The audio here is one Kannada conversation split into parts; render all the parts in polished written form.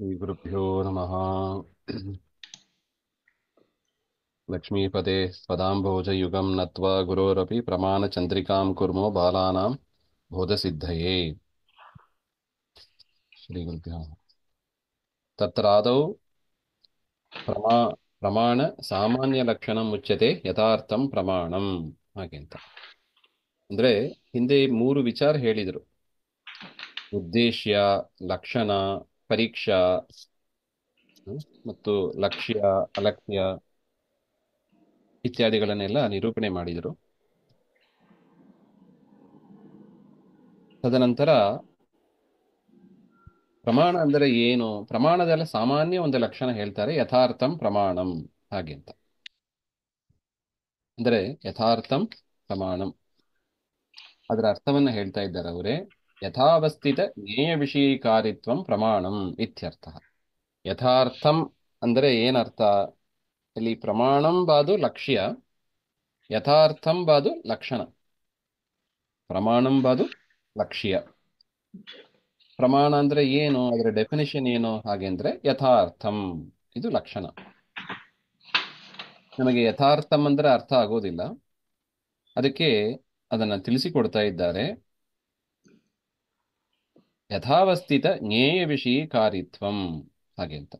श्रीगुरुभ्यो नमः। लक्ष्मीपते स्वदाम्भोजयुगं नत्वा गुरोरपि प्रमाणचन्द्रिकां कुर्मो बालानां बोधसिद्धये। श्रीगुरुभ्यो नमः। तत्रादौ प्रमा ಪ್ರಮಾಣ ಸಾಮಾನ್ಯ ಲಕ್ಷಣ ಮುಚ್ಯತೆ ಯಥಾರ್ಥಂ ಪ್ರಮಾಣಂ ಹಾಗೆ ಅಂತ. ಅಂದ್ರೆ ಹಿಂದೆ ಮೂರು ವಿಚಾರ ಹೇಳಿದರು: ಉದ್ದೇಶ್ಯ, ಲಕ್ಷಣ, ಪರೀಕ್ಷಾ, ಮತ್ತು ಲಕ್ಷ್ಯ, ಅಲಕ್ಷ್ಯ ಇತ್ಯಾದಿಗಳನ್ನೆಲ್ಲ ನಿರೂಪಣೆ ಮಾಡಿದರು. ತದನಂತರ ಪ್ರಮಾಣ ಅಂದರೆ ಏನು, ಪ್ರಮಾಣದಲ್ಲ ಸಾಮಾನ್ಯ ಒಂದು ಲಕ್ಷಣ ಹೇಳ್ತಾರೆ, ಯಥಾರ್ಥಂ ಪ್ರಮಾಣಂ ಹಾಗೆ ಅಂತ. ಅಂದರೆ ಯಥಾರ್ಥಂ ಪ್ರಮಾಣಂ ಅದರ ಅರ್ಥವನ್ನ ಹೇಳ್ತಾ ಇದ್ದಾರೆ ಅವರೇ. ಯಥಾವಸ್ಥಿತ ಜ್ಞೇಯ ವಿಷಯೀಕಾರಿತ್ವಂ ಪ್ರಮಾಣಂ ಇತ್ಯರ್ಥ. ಯಥಾರ್ಥಂ ಅಂದರೆ ಏನರ್ಥ? ಇಲ್ಲಿ ಪ್ರಮಾಣಂ ಬಾದು ಲಕ್ಷ್ಯ, ಯಥಾರ್ಥಂ ಬಾದು ಲಕ್ಷಣ. ಪ್ರಮಾಣಂ ಬಾದು ಲಕ್ಷ್ಯ. ಪ್ರಮಾಣ ಅಂದ್ರೆ ಏನು, ಅದರ ಡೆಫಿನಿಷನ್ ಏನು? ಹಾಗೆ ಅಂದ್ರೆ ಯಥಾರ್ಥಂ ಇದು ಲಕ್ಷಣ. ನಮಗೆ ಯಥಾರ್ಥಂ ಅಂದ್ರೆ ಅರ್ಥ ಆಗೋದಿಲ್ಲ, ಅದಕ್ಕೆ ಅದನ್ನ ತಿಳಿಸಿಕೊಡ್ತಾ ಇದ್ದಾರೆ. ಯಥಾವಸ್ಥಿತ ಜ್ಞೇಯ ವಿಷಯೀಕಾರಿತ್ವಂ ಹಾಗೆ ಅಂತ.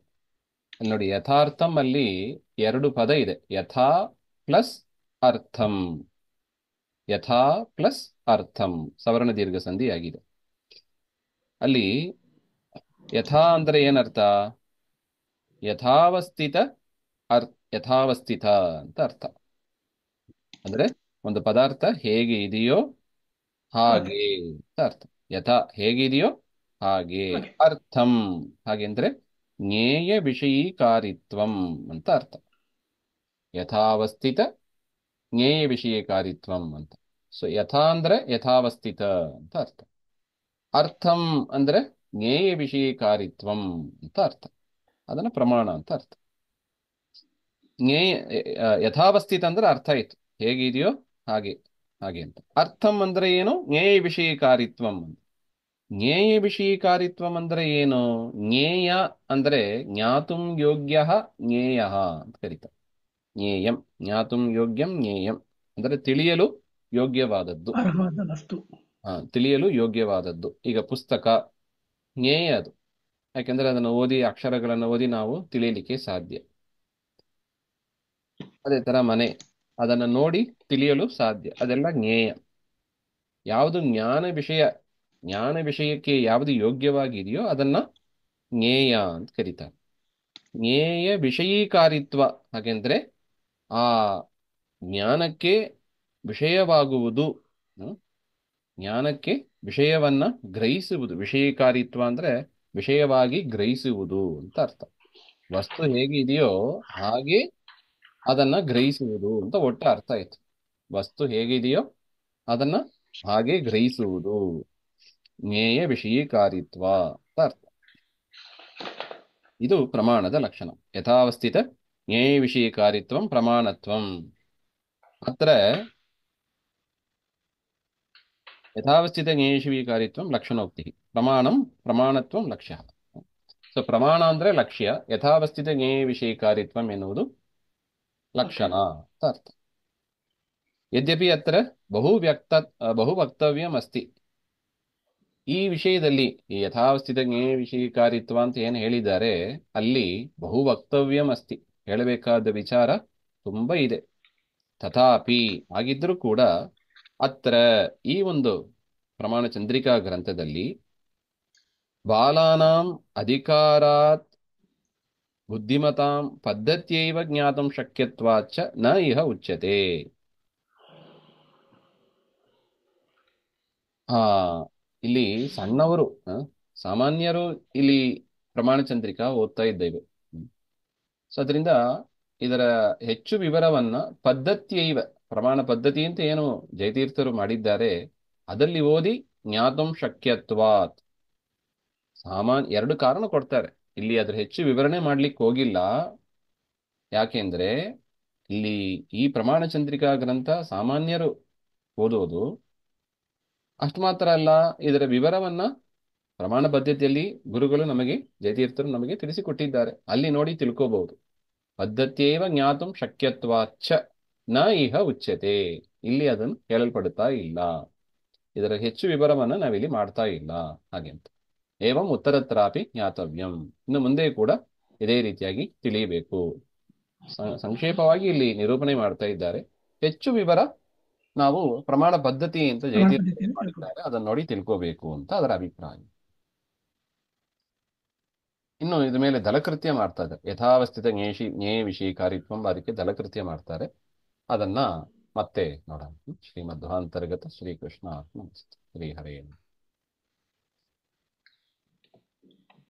ಅಲ್ಲಿ ನೋಡಿ, ಯಥಾರ್ಥಂ ಅಲ್ಲಿ ಎರಡು ಪದ ಇದೆ, ಯಥಾ ಪ್ಲಸ್ ಅರ್ಥಂ. ಯಥಾ ಪ್ಲಸ್ ಅರ್ಥಂ ಸವರ್ಣ ದೀರ್ಘ ಸಂಧಿ ಆಗಿದೆ. ಅಲ್ಲಿ ಯಥಾ ಅಂದ್ರೆ ಏನರ್ಥ? ಯಥಾವಸ್ಥಿತ ಯಥಾವಸ್ಥಿತ ಅಂತ ಅರ್ಥ. ಅಂದ್ರೆ ಒಂದು ಪದಾರ್ಥ ಹೇಗೆ ಇದೆಯೋ ಹಾಗೆ ಅಂತ ಅರ್ಥ. ಯಥಾ ಹೇಗಿದೆಯೋ ಹಾಗೆ. ಅರ್ಥಂ ಹಾಗೆ ಅಂದ್ರೆ ಜ್ಞೇಯ ವಿಷಯೀಕಾರಿತ್ವಂ ಅಂತ ಅರ್ಥ. ಯಥಾವಸ್ಥಿತ ಜ್ಞೇಯ ವಿಷಯೀಕಾರಿತ್ವಂ ಅಂತ. ಸೊ ಯಥಾ ಅಂದ್ರೆ ಯಥಾವಸ್ಥಿತ ಅಂತ ಅರ್ಥ. ಅರ್ಥಂ ಅಂದ್ರೆ ಜ್ಞೇಯ ವಿಷಯೀಕಾರಿತ್ವಂ ಅಂತ ಅರ್ಥ. ಅದನ್ನ ಪ್ರಮಾಣ ಅಂತ ಅರ್ಥ. ಜ್ಞೇಯ ಯಥಾವಸ್ಥಿತ ಅಂದ್ರೆ ಅರ್ಥ ಆಯ್ತು, ಹೇಗಿದೆಯೋ ಹಾಗೆ ಹಾಗೆ ಅಂತ. ಅರ್ಥಂ ಅಂದ್ರೆ ಏನು? ಜ್ಞೇಯ ವಿಷಯೀಕಾರಿತ್ವಂ ಅಂತ. ಜ್ಞೇಯ ವಿಷಯೀಕಾರಿತ್ವಂ ಅಂದ್ರೆ ಏನು? ಜ್ಞೇಯ ಅಂದ್ರೆ ಜ್ಞಾತುಂ ಯೋಗ್ಯ ಜ್ಞೇಯ ಅಂತ ಕರೀತಾರೆ. ಜ್ಞೇಯಂ ಜ್ಞಾತುಂ ಯೋಗ್ಯಂ ಜ್ಞೇಯಂ ಅಂದ್ರೆ ತಿಳಿಯಲು ಯೋಗ್ಯವಾದದ್ದು. ಅರ್ಹವಾದ ವಸ್ತು. ತಿಳಿಯಲು ಯೋಗ್ಯವಾದದ್ದು. ಈಗ ಪುಸ್ತಕ ಜ್ಞೇಯ ಅದು, ಯಾಕೆಂದ್ರೆ ಅದನ್ನು ಓದಿ, ಅಕ್ಷರಗಳನ್ನು ಓದಿ ನಾವು ತಿಳಿಯಲಿಕ್ಕೆ ಸಾಧ್ಯ. ಅದೇ ತರ ಮನೆ, ಅದನ್ನು ನೋಡಿ ತಿಳಿಯಲು ಸಾಧ್ಯ, ಅದೆಲ್ಲ ಜ್ಞೇಯ. ಯಾವುದು ಜ್ಞಾನ ವಿಷಯಕ್ಕೆ ಯಾವುದು ಯೋಗ್ಯವಾಗಿದೆಯೋ ಅದನ್ನ ಜ್ಞೇಯ ಅಂತ ಕರೀತಾರೆ. ಜ್ಞೇಯ ವಿಷಯೀಕಾರಿತ್ವ ಹಾಗೆಂದ್ರೆ ಆ ಜ್ಞಾನಕ್ಕೆ ವಿಷಯವಾಗುವುದು, ಜ್ಞಾನಕ್ಕೆ ವಿಷಯವನ್ನ ಗ್ರಹಿಸುವುದು. ವಿಷಯೀಕಾರಿತ್ವ ಅಂದ್ರೆ ವಿಷಯವಾಗಿ ಗ್ರಹಿಸುವುದು ಅಂತ ಅರ್ಥ. ವಸ್ತು ಹೇಗಿದೆಯೋ ಹಾಗೆ ಅದನ್ನ ಗ್ರಹಿಸುವುದು ಅಂತ ಒಟ್ಟು ಅರ್ಥ ಆಯ್ತು. ವಸ್ತು ಹೇಗಿದೆಯೋ ಅದನ್ನ ಹಾಗೆ ಗ್ರಹಿಸುವುದು ಜ್ಞೇಯ ವಿಷಯೀಕಾರಿತ್ವ ಅಂತ ಅರ್ಥ. ಇದು ಪ್ರಮಾಣದ ಲಕ್ಷಣ. ಯಥಾವಸ್ಥಿತ ಜ್ಞೇಯ ವಿಷಯೀಕಾರಿತ್ವಂ ಪ್ರಮಾಣತ್ವಂ. ಅತ್ರ ಯಥಾವಸ್ಥಿತ ಜ್ಞೇಯ ವಿಷಯೀಕಾರಿತ್ವಂ ಲಕ್ಷಣೋಕ್ತಿ, ಪ್ರಮಾಣಂ ಪ್ರಮಾಣತ್ವಂ ಲಕ್ಷ್ಯ. ಸೊ ಪ್ರಮಾಣ ಅಂದ್ರೆ ಲಕ್ಷ್ಯ, ಯಥಾವಸ್ಥಿತ ಜ್ಞೇಯ ವಿಷಯೀಕಾರಿತ್ವಂ ಎನ್ನುವುದು ಲಕ್ಷಣ ಅಂತ ಅರ್ಥ. ಯದ್ಯಪಿ ಅತ್ರ ಬಹು ವಕ್ತವ್ಯಂ ಅಸ್ತಿ. ಈ ವಿಷಯದಲ್ಲಿ ಈ ಯಥಾವಸ್ಥಿತ ಜ್ಞೇಯ ವಿಷಯೀಕಾರಿತ್ವ ಅಂತ ಏನು ಹೇಳಿದ್ದಾರೆ, ಅಲ್ಲಿ ಬಹು ವಕ್ತವ್ಯಂ ಅಸ್ತಿ, ಹೇಳಬೇಕಾದ ವಿಚಾರ ತುಂಬಾ ಇದೆ. ತಥಾಪಿ ಆಗಿದ್ರೂ ಕೂಡ ಅತ್ರ ಈ ಒಂದು ಪ್ರಮಾಣ ಚಂದ್ರಿಕಾ ಗ್ರಂಥದಲ್ಲಿ ಬಾಲಾನಾಂ ಅಧಿಕಾರಾತ್ ಬುದ್ಧಿಮತಾಂ ಪದ್ಧತ್ಯೈವ ಜ್ಞಾತುಂ ಶಕ್ಯತ್ವಾಚ್ಚ ನ ಇಹ ಉಚ್ಯತೆ. ಆ ಇಲ್ಲಿ ಸಣ್ಣವರು, ಸಾಮಾನ್ಯರು ಇಲ್ಲಿ ಪ್ರಮಾಣ ಚಂದ್ರಿಕಾ ಓದ್ತಾ ಇದ್ದೇವೆ. ಸೊ ಅದರಿಂದ ಇದರ ಹೆಚ್ಚು ವಿವರವನ್ನ ಪದ್ಧತಿಯೈವ, ಪ್ರಮಾಣ ಪದ್ಧತಿ ಅಂತ ಏನು ಜಯತೀರ್ಥರು ಮಾಡಿದ್ದಾರೆ ಅದಲ್ಲಿ ಓದಿ ಜ್ಞಾತುಂ ಶಕ್ಯತ್ವಾತ್. ಎರಡು ಕಾರಣ ಕೊಡ್ತಾರೆ ಇಲ್ಲಿ, ಅದ್ರ ಹೆಚ್ಚು ವಿವರಣೆ ಮಾಡ್ಲಿಕ್ಕೆ ಹೋಗಿಲ್ಲ. ಯಾಕೆಂದ್ರೆ ಇಲ್ಲಿ ಈ ಪ್ರಮಾಣ ಚಂದ್ರಿಕಾ ಗ್ರಂಥ ಸಾಮಾನ್ಯರು ಓದೋದು ಅಷ್ಟು ಮಾತ್ರ ಅಲ್ಲ, ಇದರ ವಿವರವನ್ನ ಪ್ರಮಾಣ ಪದ್ಧತಿಯಲ್ಲಿ ಗುರುಗಳು ನಮಗೆ ಜಯತೀರ್ಥರು ನಮಗೆ ತಿಳಿಸಿಕೊಟ್ಟಿದ್ದಾರೆ, ಅಲ್ಲಿ ನೋಡಿ ತಿಳ್ಕೋಬಹುದು. ಪದ್ಧತ್ಯೇವ ಜ್ಞಾತುಂ ಶಕ್ಯತ್ವಾಚ್ಚ ನ ಇಹ ಉಚ್ಯತೆ, ಇಲ್ಲಿ ಅದನ್ನು ಹೇಳಲ್ಪಡುತ್ತಾ ಇಲ್ಲ, ಇದರ ಹೆಚ್ಚು ವಿವರವನ್ನು ನಾವಿಲ್ಲಿ ಮಾಡ್ತಾ ಇಲ್ಲ ಹಾಗೆ ಅಂತ. ಏವಂ ಉತ್ತರತ್ರಾಪಿ ಜ್ಞಾತವ್ಯಂ, ಇನ್ನು ಮುಂದೆ ಕೂಡ ಇದೇ ರೀತಿಯಾಗಿ ತಿಳಿಯಬೇಕು. ಸಂಕ್ಷೇಪವಾಗಿ ಇಲ್ಲಿ ನಿರೂಪಣೆ ಮಾಡ್ತಾ ಇದ್ದಾರೆ. ಹೆಚ್ಚು ವಿವರ ನಾವು ಪ್ರಮಾಣ ಪದ್ಧತಿ ಅಂತ ಪ್ರಮಾಣ ಜಯತೀರ್ಥ ಪದ್ಧತಿಯನ್ನು ತಿಳ್ಕೊಳ್ಳಿ. ಮಾಡಿದ್ದಾರೆ, ಅದನ್ನು ನೋಡಿ ತಿಳ್ಕೋಬೇಕು ಅಂತ ಅದರ ಅಭಿಪ್ರಾಯ. ಇನ್ನು ಇದ್ರ ಮೇಲೆ ದಲಕೃತ್ಯ ಮಾಡ್ತಾ ಇದ್ದಾರೆ. ಯಥಾವಸ್ಥಿತ ಜ್ಞೇಯ ವಿಷಯಕಾರಿತ್ವ, ಅದಕ್ಕೆ ದಲಕೃತ್ಯ ಮಾಡ್ತಾರೆ. ಅದನ್ನ ಮತ್ತೆ ನೋಡೋಣ. ಶ್ರೀಮಧ್ವಾಂತರ್ಗತ ಶ್ರೀಕೃಷ್ಣ ಆತ್ಮ ಶ್ರೀ ಹರೇ.